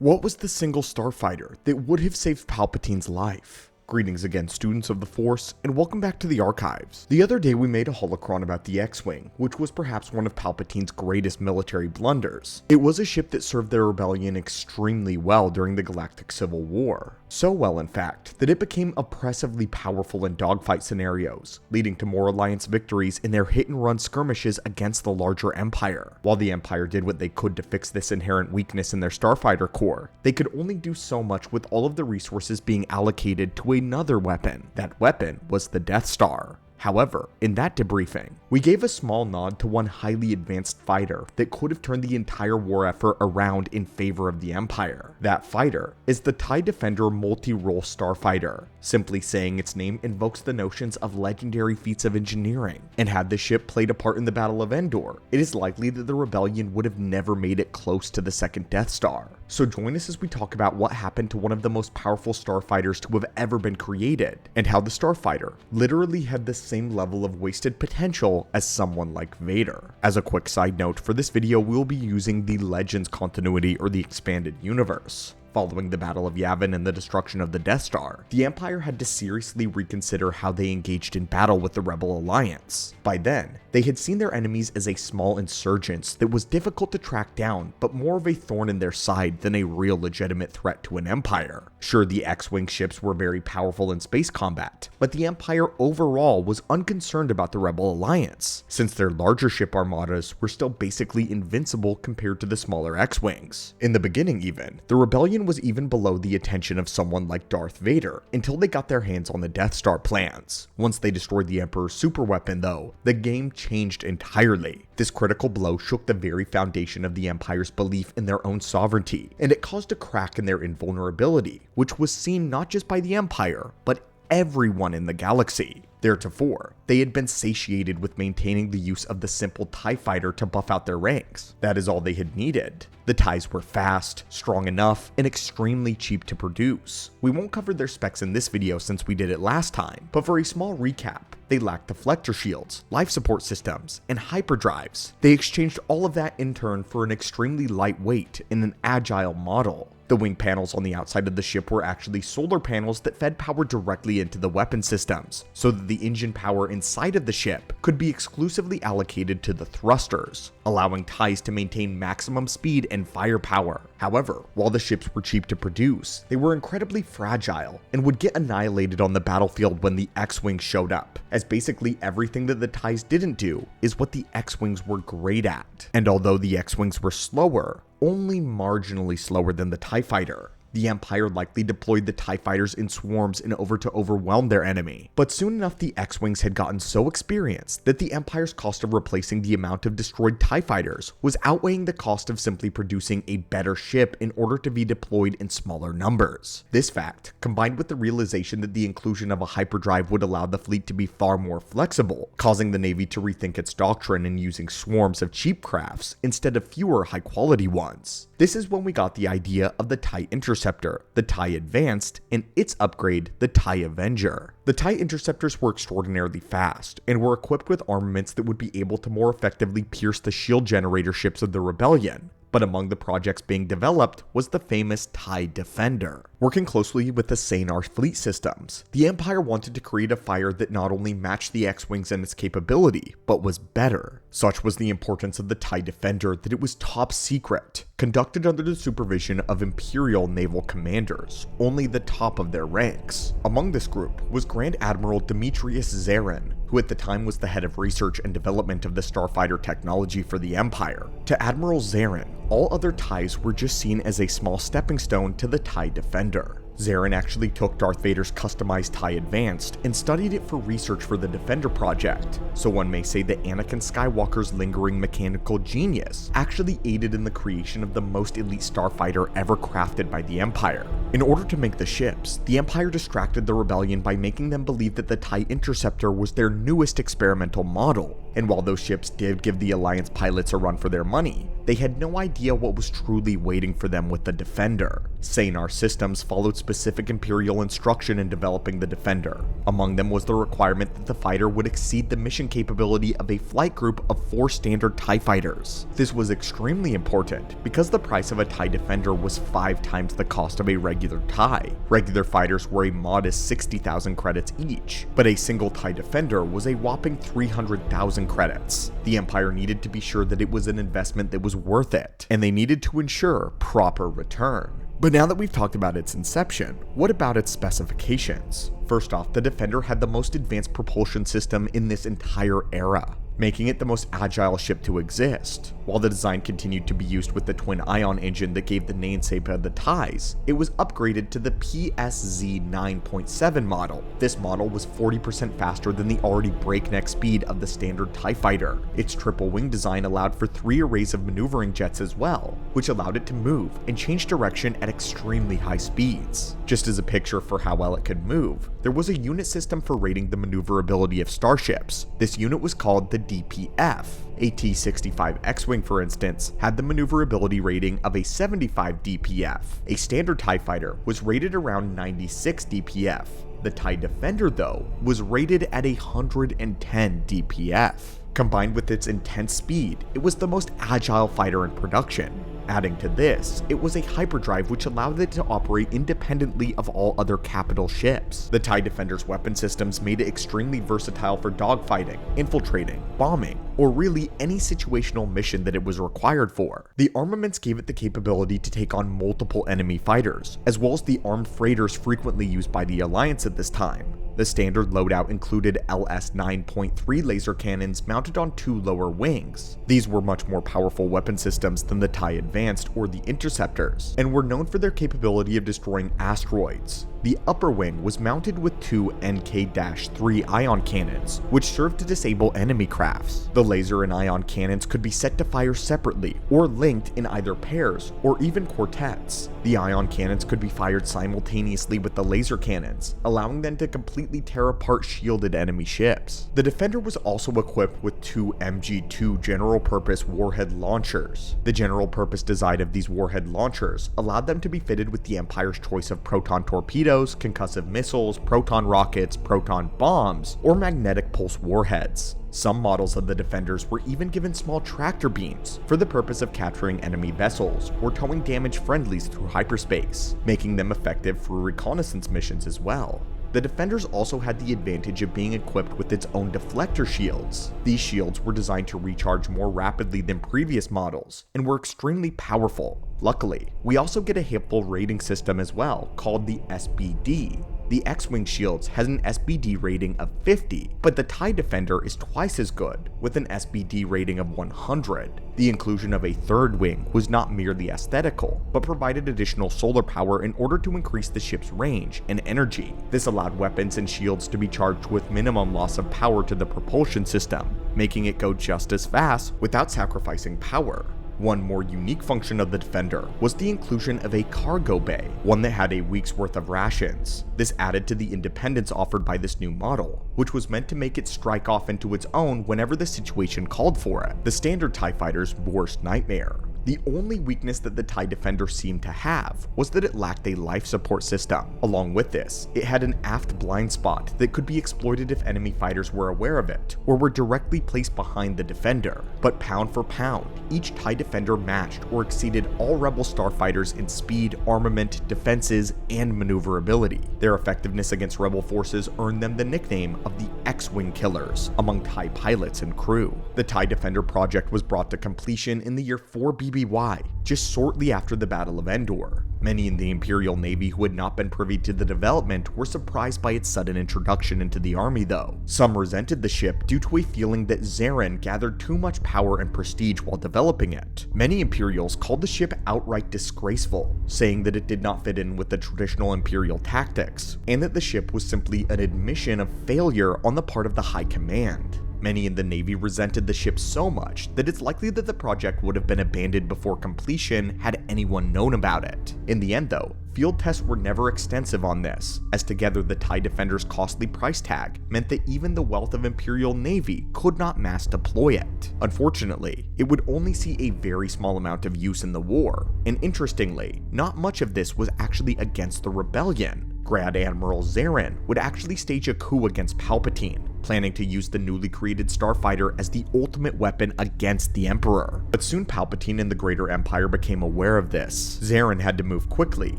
What was the single starfighter that would have saved Palpatine's life? Greetings again, students of the Force, and welcome back to the archives. The other day we made a holocron about the X-Wing, which was perhaps one of Palpatine's greatest military blunders. It was a ship that served the rebellion extremely well during the Galactic Civil War. So well, in fact, that it became oppressively powerful in dogfight scenarios, leading to more Alliance victories in their hit-and-run skirmishes against the larger Empire. While the Empire did what they could to fix this inherent weakness in their starfighter core, they could only do so much with all of the resources being allocated to another weapon. That weapon was the Death Star. However, in that debriefing, we gave a small nod to one highly advanced fighter that could have turned the entire war effort around in favor of the Empire. That fighter is the TIE Defender multi-role starfighter. Simply saying its name invokes the notions of legendary feats of engineering, and had the ship played a part in the Battle of Endor, it is likely that the rebellion would have never made it close to the second Death Star. So join us as we talk about what happened to one of the most powerful starfighters to have ever been created, and how the starfighter literally had the same level of wasted potential as someone like Vader. As a quick side note, for this video we'll be using the Legends continuity or the expanded universe. Following the Battle of Yavin and the destruction of the Death Star, the Empire had to seriously reconsider how they engaged in battle with the Rebel Alliance. By then, they had seen their enemies as a small insurgents that was difficult to track down, but more of a thorn in their side than a real legitimate threat to an empire. Sure, the X-Wing ships were very powerful in space combat, but the Empire overall was unconcerned about the Rebel Alliance, since their larger ship armadas were still basically invincible compared to the smaller X-Wings. In the beginning even, the rebellion was even below the attention of someone like Darth Vader until they got their hands on the Death Star plans. Once they destroyed the Emperor's superweapon though, the game changed entirely. This critical blow shook the very foundation of the Empire's belief in their own sovereignty, and it caused a crack in their invulnerability, which was seen not just by the Empire, but everyone in the galaxy. Theretofore, they had been satiated with maintaining the use of the simple TIE fighter to buff out their ranks. That is all they had needed. The TIEs were fast, strong enough, and extremely cheap to produce. We won't cover their specs in this video since we did it last time, but for a small recap, they lacked deflector shields, life support systems, and hyperdrives. They exchanged all of that in turn for an extremely lightweight and an agile model. The wing panels on the outside of the ship were actually solar panels that fed power directly into the weapon systems, so that the engine power inside of the ship could be exclusively allocated to the thrusters, allowing TIEs to maintain maximum speed and firepower. However, while the ships were cheap to produce, they were incredibly fragile and would get annihilated on the battlefield when the X-Wing showed up, as basically everything that the TIEs didn't do is what the X-Wings were great at. And although the X-Wings were slower, only marginally slower than the TIE fighter, the Empire likely deployed the TIE fighters in swarms to overwhelm their enemy. But soon enough the X-Wings had gotten so experienced that the Empire's cost of replacing the amount of destroyed TIE fighters was outweighing the cost of simply producing a better ship in order to be deployed in smaller numbers. This fact, combined with the realization that the inclusion of a hyperdrive would allow the fleet to be far more flexible, causing the Navy to rethink its doctrine in using swarms of cheap crafts instead of fewer high-quality ones. This is when we got the idea of the TIE Interceptor, the TIE Advanced, and its upgrade, the TIE Avenger. The TIE Interceptors were extraordinarily fast, and were equipped with armaments that would be able to more effectively pierce the shield generator ships of the Rebellion. But among the projects being developed was the famous TIE Defender. Working closely with the Sanar fleet systems, the Empire wanted to create a fighter that not only matched the X-Wings and its capability, but was better. Such was the importance of the TIE Defender that it was top secret, conducted under the supervision of Imperial naval commanders, only the top of their ranks. Among this group was Grand Admiral Demetrius Zarin, who at the time was the head of research and development of the starfighter technology for the Empire. To Admiral Zarin, all other TIEs were just seen as a small stepping stone to the TIE Defender. Zarin actually took Darth Vader's customized TIE Advanced and studied it for research for the Defender project, so one may say that Anakin Skywalker's lingering mechanical genius actually aided in the creation of the most elite starfighter ever crafted by the Empire. In order to make the ships, the Empire distracted the rebellion by making them believe that the TIE Interceptor was their newest experimental model. And while those ships did give the Alliance pilots a run for their money, they had no idea what was truly waiting for them with the Defender. Sanar Systems followed specific Imperial instruction in developing the Defender. Among them was the requirement that the fighter would exceed the mission capability of a flight group of 4 standard TIE fighters. This was extremely important because the price of a TIE Defender was 5 times the cost of a regular TIE. Regular fighters were a modest 60,000 credits each, but a single TIE Defender was a whopping 300,000 credits. The Empire needed to be sure that it was an investment that was worth it, and they needed to ensure proper return. But now that we've talked about its inception, what about its specifications? First off, the Defender had the most advanced propulsion system in this entire era, making it the most agile ship to exist. While the design continued to be used with the twin ion engine that gave the namesake of the TIEs, it was upgraded to the PSZ 9.7 model. This model was 40% faster than the already breakneck speed of the standard TIE fighter. Its triple wing design allowed for 3 arrays of maneuvering jets as well, which allowed it to move and change direction at extremely high speeds. Just as a picture for how well it could move, there was a unit system for rating the maneuverability of starships. This unit was called the DPF. A T-65 X-Wing, for instance, had the maneuverability rating of a 75 DPF. A standard TIE fighter was rated around 96 DPF. The TIE Defender, though, was rated at 110 DPF. Combined with its intense speed, it was the most agile fighter in production. Adding to this, it was a hyperdrive which allowed it to operate independently of all other capital ships. The TIE Defender's weapon systems made it extremely versatile for dogfighting, infiltrating, bombing, or really any situational mission that it was required for. The armaments gave it the capability to take on multiple enemy fighters, as well as the armed freighters frequently used by the Alliance at this time. The standard loadout included LS 9.3 laser cannons mounted on 2 lower wings. These were much more powerful weapon systems than the TIE Advanced or the Interceptors, and were known for their capability of destroying asteroids. The upper wing was mounted with 2 NK-3 ion cannons, which served to disable enemy crafts. The laser and ion cannons could be set to fire separately, or linked in either pairs, or even quartets. The ion cannons could be fired simultaneously with the laser cannons, allowing them to completely tear apart shielded enemy ships. The Defender was also equipped with 2 MG-2 general-purpose warhead launchers. The general-purpose design of these warhead launchers allowed them to be fitted with the Empire's choice of proton torpedoes, concussive missiles, proton rockets, proton bombs, or magnetic pulse warheads. Some models of the Defenders were even given small tractor beams for the purpose of capturing enemy vessels or towing damaged friendlies through hyperspace, making them effective for reconnaissance missions as well. The Defenders also had the advantage of being equipped with its own deflector shields. These shields were designed to recharge more rapidly than previous models, and were extremely powerful. Luckily, we also get a helpful rating system as well, called the SBD. The X-Wing shields has an SBD rating of 50, but the TIE Defender is twice as good, with an SBD rating of 100. The inclusion of a third wing was not merely aesthetical, but provided additional solar power in order to increase the ship's range and energy. This allowed weapons and shields to be charged with minimum loss of power to the propulsion system, making it go just as fast without sacrificing power. One more unique function of the Defender was the inclusion of a cargo bay, one that had a week's worth of rations. This added to the independence offered by this new model, which was meant to make it strike off into its own whenever the situation called for it. The standard TIE fighter's worst nightmare. The only weakness that the TIE Defender seemed to have was that it lacked a life support system. Along with this, it had an aft blind spot that could be exploited if enemy fighters were aware of it, or were directly placed behind the Defender. But pound for pound, each TIE Defender matched or exceeded all Rebel starfighters in speed, armament, defenses, and maneuverability. Their effectiveness against Rebel forces earned them the nickname of the X-Wing Killers among TIE pilots and crew. The TIE Defender project was brought to completion in the year 4 BBY, just shortly after the Battle of Endor. Many in the Imperial Navy who had not been privy to the development were surprised by its sudden introduction into the army though. Some resented the ship due to a feeling that Zarin gathered too much power and prestige while developing it. Many Imperials called the ship outright disgraceful, saying that it did not fit in with the traditional Imperial tactics, and that the ship was simply an admission of failure on the part of the High Command. Many in the Navy resented the ship so much that it's likely that the project would have been abandoned before completion had anyone known about it. In the end though, field tests were never extensive on this, as together the TIE Defender's costly price tag meant that even the wealth of Imperial Navy could not mass deploy it. Unfortunately, it would only see a very small amount of use in the war, and interestingly, not much of this was actually against the rebellion. Grand Admiral Zarin would actually stage a coup against Palpatine, planning to use the newly created starfighter as the ultimate weapon against the Emperor. But soon Palpatine and the Greater Empire became aware of this. Zarin had to move quickly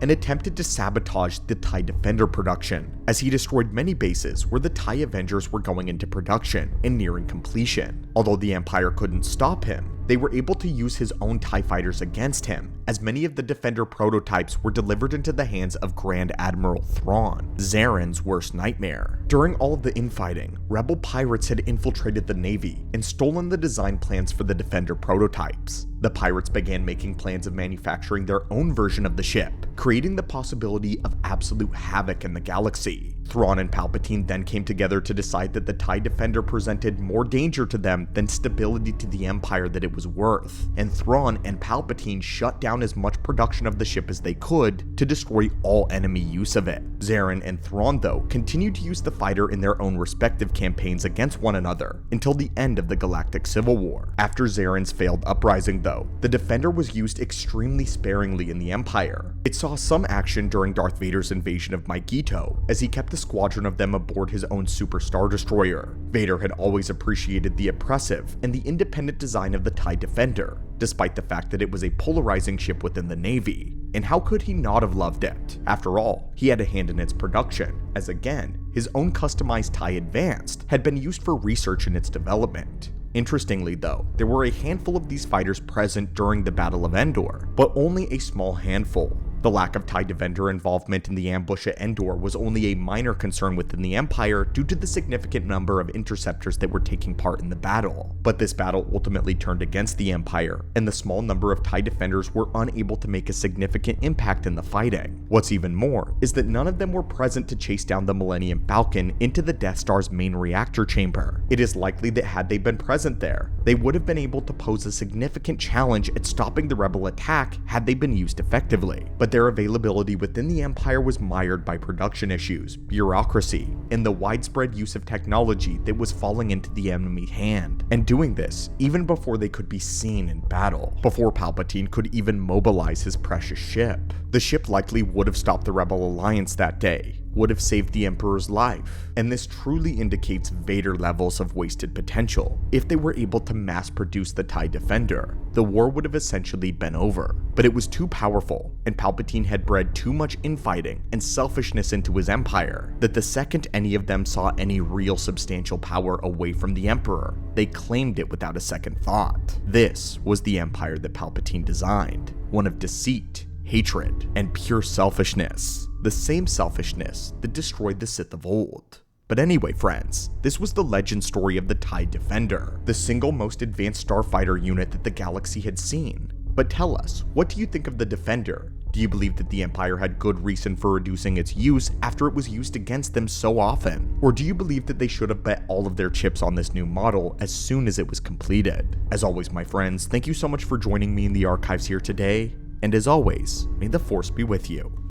and attempted to sabotage the TIE Defender production, as he destroyed many bases where the TIE Avengers were going into production and nearing completion. Although the Empire couldn't stop him, they were able to use his own TIE fighters against him, as many of the Defender prototypes were delivered into the hands of Grand Admiral Thrawn, Zarin's worst nightmare. During all of the infighting, rebel pirates had infiltrated the Navy and stolen the design plans for the Defender prototypes. The pirates began making plans of manufacturing their own version of the ship, creating the possibility of absolute havoc in the galaxy. Thrawn and Palpatine then came together to decide that the TIE Defender presented more danger to them than stability to the Empire that it was worth, and Thrawn and Palpatine shut down as much production of the ship as they could to destroy all enemy use of it. Zarin and Thrawn, though, continued to use the fighter in their own respective campaigns against one another until the end of the Galactic Civil War. After Zarin's failed uprising, though, the Defender was used extremely sparingly in the Empire. It saw some action during Darth Vader's invasion of Mygeeto, as he kept a squadron of them aboard his own Super Star Destroyer. Vader had always appreciated the oppressive and the independent design of the TIE Defender, despite the fact that it was a polarizing ship within the Navy. And how could he not have loved it? After all, he had a hand in its production, as again, his own customized TIE Advanced had been used for research in its development. Interestingly though, there were a handful of these fighters present during the Battle of Endor, but only a small handful. The lack of TIE Defender involvement in the ambush at Endor was only a minor concern within the Empire due to the significant number of interceptors that were taking part in the battle. But this battle ultimately turned against the Empire, and the small number of TIE Defenders were unable to make a significant impact in the fighting. What's even more is that none of them were present to chase down the Millennium Falcon into the Death Star's main reactor chamber. It is likely that had they been present there, they would have been able to pose a significant challenge at stopping the rebel attack had they been used effectively. But their availability within the Empire was mired by production issues, bureaucracy, and the widespread use of technology that was falling into the enemy hand, and doing this even before they could be seen in battle, before Palpatine could even mobilize his precious ship. The ship likely would have stopped the Rebel Alliance that day, would have saved the Emperor's life, and this truly indicates Vader levels of wasted potential. If they were able to mass produce the TIE Defender, the war would have essentially been over, but it was too powerful, and Palpatine had bred too much infighting and selfishness into his empire, that the second any of them saw any real substantial power away from the Emperor, they claimed it without a second thought. This was the empire that Palpatine designed, one of deceit, hatred, and pure selfishness. The same selfishness that destroyed the Sith of old. But anyway, friends, this was the legend story of the TIE Defender, the single most advanced starfighter unit that the galaxy had seen. But tell us, what do you think of the Defender? Do you believe that the Empire had good reason for reducing its use after it was used against them so often? Or do you believe that they should have bet all of their chips on this new model as soon as it was completed? As always, my friends, thank you so much for joining me in the archives here today, and as always, may the Force be with you.